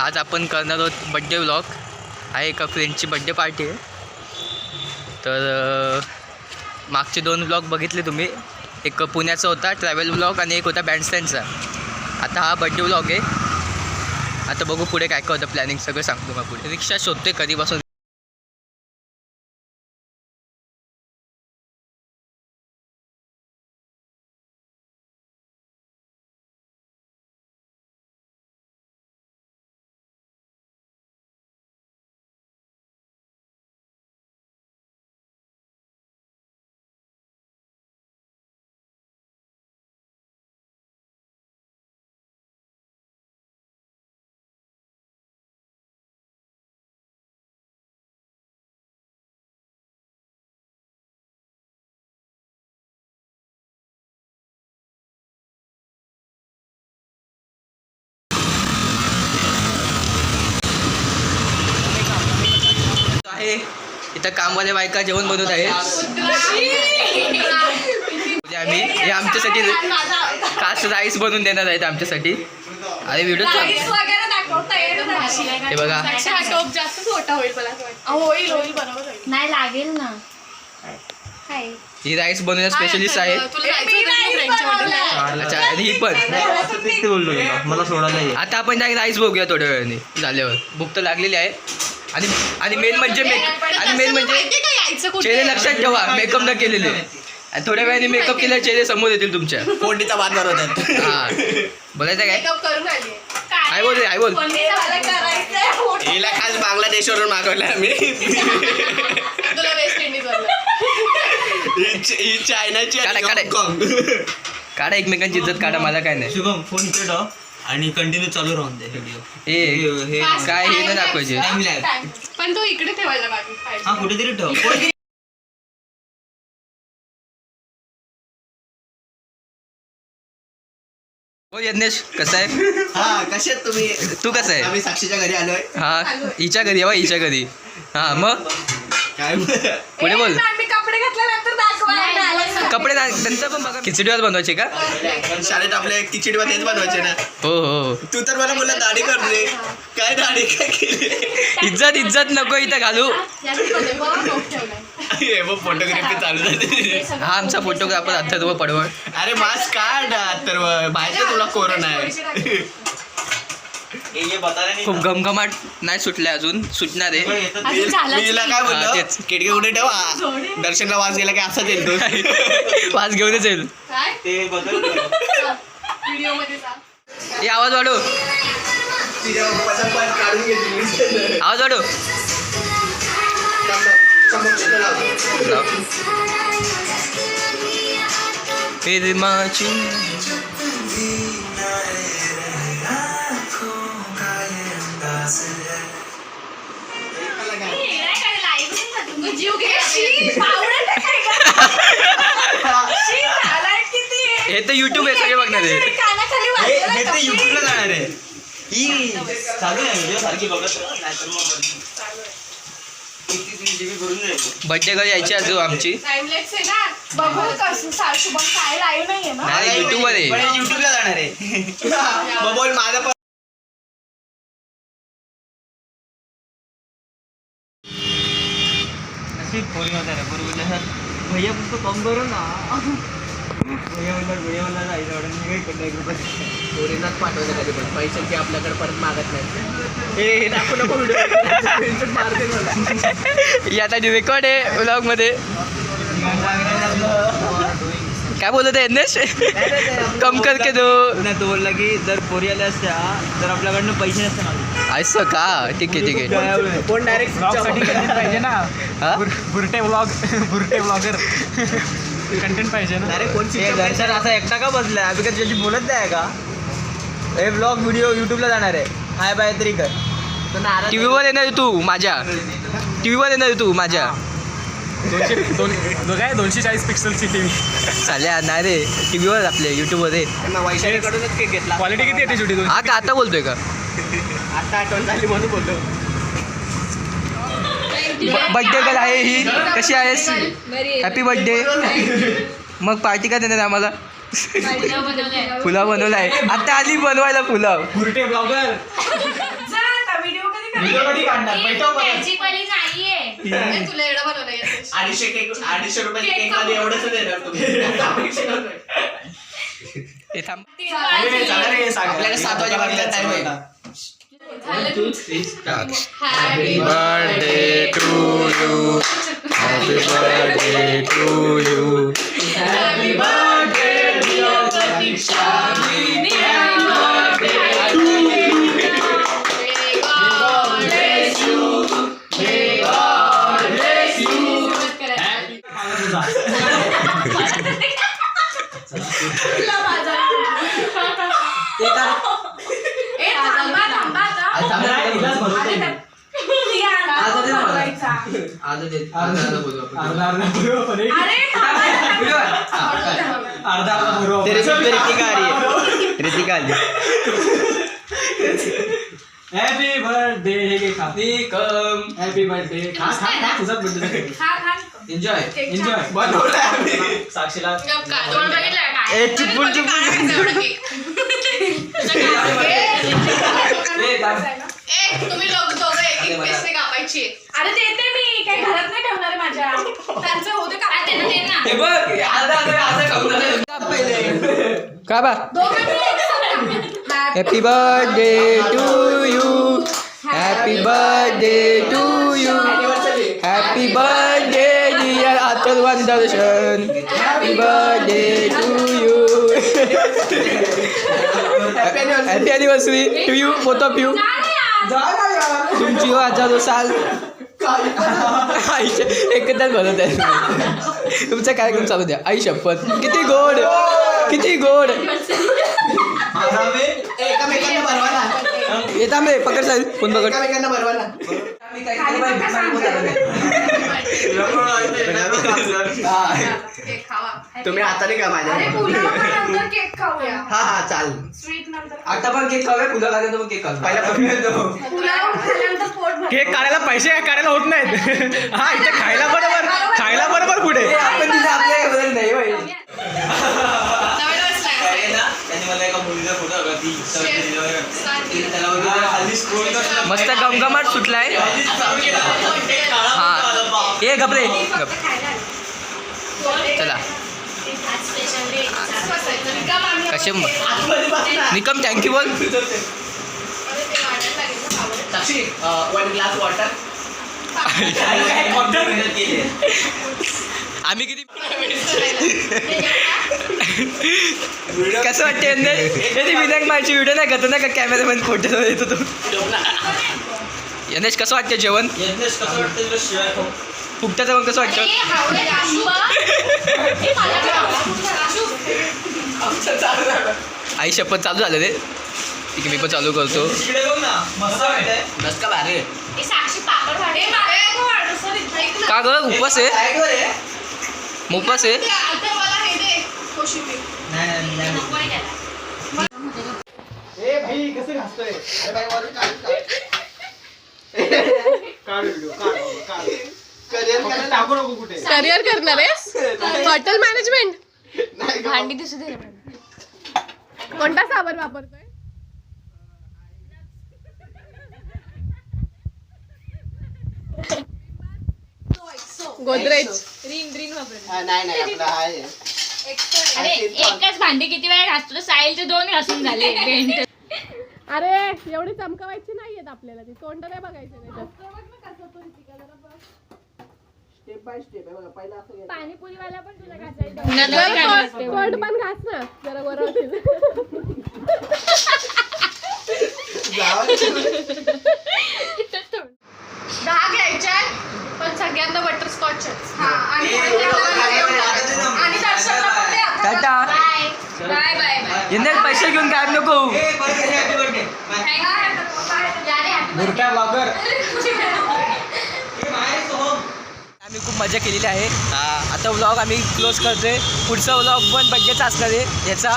आज आपण करणार आहोत बड्डे व्लॉग. आहे एका फ्रेंडची बड्डे पार्टी आहे. तर मागचे 2 व्लॉग बघितले तुम्ही. एक पुण्याचा होता ट्रॅव्हल व्लॉग आणि एक होता बँडस्टँडचा. आता हा बड्डे व्लॉग आहे. आता बघू पुढे काय काय होतं प्लॅनिंग सगळं सांगतो मग पुढे. रिक्षा शोधते कधीपासून. आहे इथं कामवाले बायका जेवण बनवत आहेत. आम्ही हे आमच्यासाठी खास राईस बनवून देणार आहेत आमच्यासाठी. अरे व्हिडिओ हे बघा जास्त मोठा होईल मला होईल होईल बरोबर नाही लागेल ना. ही राईस बनवण्यात स्पेशलिस्ट आहे. अच्छा आणि ही पण मला सोडायला. आता आपण डायरेक्ट राईस बघूया थोड्या वेळाने झाल्यावर. भूक तर लागलेली आहे. आणि मेन म्हणजे चेहरे लक्षात ठेवा मेकअप न केलेले. आणि थोड्या वेळाने मेकअप केले चेहरे समोर येतील तुमच्या. फोडणीचा भात बनवतात. हा बोलायचं काय काय बोल काय बोल. हिला खास बांगलादेशवरून मागवलं आम्ही. ही चायनाची काढा एकमेकांची इज्जत काढा. मला काय नाही. शुभम फोन इकडे ठेव आणि कंटिन्यू चालू राहून दे व्हिडिओ. हे काय हे नाही दाखवायचे. पण तो इकडे ठेवायला लागेल. हा कुठेतरी ठेव. हो यज्ञेश कसा आहे. हा कसे तुम्ही. तू कसा आहे. आम्ही साक्षीच्या घरी आलोय. हा हिच्या घरी बा हिच्या घरी. हा मग काय पुढे बोल. कपडे घातल्यानंतर कपडे नंतर पण बघा. खिचडीवर बनवायचे का. शाळेत आपल्या खिचडी भात हेच बनवायचे ना. हो हो तू तर मला बोलला दाढी कर दे. काय दाढी काय केली. इज्जत नको इथं घालू. फोटोग्राफी चालू झाली. हा आमचा फोटोग्राफर अथर्व पडवळ. अरे मास्क काढ तर माहिती तुला कोरोना आहे. खूप घमघमाट नाही सुटलाय अजून. सुटणार आहे. मीला काय बोललो तेच. खिडकी उडे ठेवा. दर्शनला वास गेला की असाच येईल तो. वास घेऊनच येईल. हे आवाज वाढव. आवाज वाढव. फिल्माची हे तर युट्यूब आहे सगळे बघणार आहे. युट्यूबला जाणार आहे. ही चालू आहे व्हिडिओ सारखी बघत बड्डे घरी यायची आजू आमची. नाही युट्यूब वर आहे. युट्यूबला जाणार आहे. बोल माझा पण भैया उसको कम करो ना. पोरींनाच पाठवायचं कधी पण. पैशांची आपल्याकडे परत मागत नाही. हे दाखवू नको व्हिडिओ. आता रेकॉर्ड आहे व्लॉग मध्ये. काय बोलत आहे यज्ञेश. कम करके दो. तो बोलला की जर पोरी आल्या असत्या तर आपल्याकडनं पैसे नसते मागत. असं का. ठीक आहे कोण डायरेक्ट पाहिजे ना. बुरटे ब्लॉगर कंटेंट पाहिजे ना. अरे कोण दर्शन असा एकटा का बसलाय. आम्ही कधी त्याची बोलत नाही का. हे ब्लॉग व्हिडिओ युट्यूबला जाणार आहे. हाय बाय तरी कर. टीव्हीवर येणार तू माझ्या. टीव्हीवर येणार तू माझ्या. 240 पिक्सलची टीव्ही चाल्या नाही रे. टीव्हीवर आपले युट्यूबवर आहे. वैशालीकडूनच केक घेतला. क्वालिटी किती येते शेवटी. हा का आता बोलतोय का. आता आठवण झाली म्हणून बोलतो. बड्डे गर्ल आहे ही. कशी आहेस. Happy birthday. मग पार्टी का देणार आम्हाला. पुलाव बनवलाय. आता आली बनवायला पुलाव. बुरटे ब्लॉगर व्हिडिओ कधी काढणार बैठव बघ. मॅजिकवाली नाहीये. तुला एवढं बनवलं येतं. 250 रुपयाचे केक मध्ये एवढंच देणार तुम्ही. हे थांब. अरे, चला रे, सांग. आपल्याला 7 वाजेपर्यंत टाइम आहे. Happy birthday to you. Happy birthday to you. Happy birthday dear Pratiksha. Ritika आली. हॅपी बर्थडे हे घे खा. हॅपी बर्थडे खा खा खा तुझा बर्थडे. एन्जॉय. साक्षीला ए चुपून तुम्ही लोक दोघं एक पेस्ट्री कापायची. अरे देते मी, काही घरात नाही ठेवणार माझ्या. त्यांचं होते का ते ना. हे बघ आता का बा. Happy birthday to you. Happy birthday to you. Happy birthday dear Atharvan Darshan. Happy birthday to you. Happy anniversary to you both of you. तुमची 1000 साल आईच्या एकदाच बनत आहे. तुमचा कार्यक्रम चालू द्या. आई शपथ. किती गोड किती गोड. एकामेकांना भरवा ना. येता मे पकड साहेब फोन पकड. एकामेकांना भरवा ना. तुम्ही हाताने का माझ्या. केक खाऊया. हा चाल. स्वीट नंतर आता पण केक खाऊया. फुलं खायला तर केक खाऊ. पहिला पुलाव खाल्ल्यानंतर पोट भरतं. केक काढायला पैसे काढायला होत नाहीत. हा इथे खायला बरोबर पुढे. आपण तिथे आपल्या बदल नाही होय. त्यांनी मला एका मुलीचा फोटो हवा ती मस्त गमगमाट सुटलाय. हा ये घबरे गप. चला कसे निकम थँक्यू बोल. साक्षी 1 ग्लास वॉटर. आम्ही किती कसं वाटते ती विनायक माझी व्हिडिओ नाही करतो ना का कॅमेरामॅन फोटो येतो तो. यंदेश कसं वाटतं जेवण. फुकटाचं मग कसं वाटतं. आई शपथ चालू झालं रे. ठीक आहे मी पण चालू करतो. मस्त भारी. का ग उपवास आहे. उपवास आहे. भाई कसं घासतोय. टाकू नको कुठे. करिअर करणार आहेस हॉटेल मॅनेजमेंट. भांडी दिसू दे. कोणता साबण वापरतोय. गोदरेज. नाही आपला आहे. अरे एकच भांडी किती वेळा घासतो. साहिलचे 2 घासून झाले. अरे एवढी चमकवायची नाहीयेत आपल्याला. ती तोंड नाही बघायचं स्टेप बाय स्टेप आहे बघा. पहिला असं घ्यायचं. पाणीपुरीवाला पण तुला घासायचं. कोण पण घास ना जरा बरं होतील. दहा घ्यायच्या पण सगळ्यांना butterscotch. Tata. Bye bye bye. यंदेश पैसे घेऊन काय नको. बुरट्या ब्लॉगर. आम्ही खूप मजा केलेली आहे. आता व्लॉग आम्ही क्लोज करतोय. पुढचा व्लॉग पण बड्डेचा असणार आहे याचा.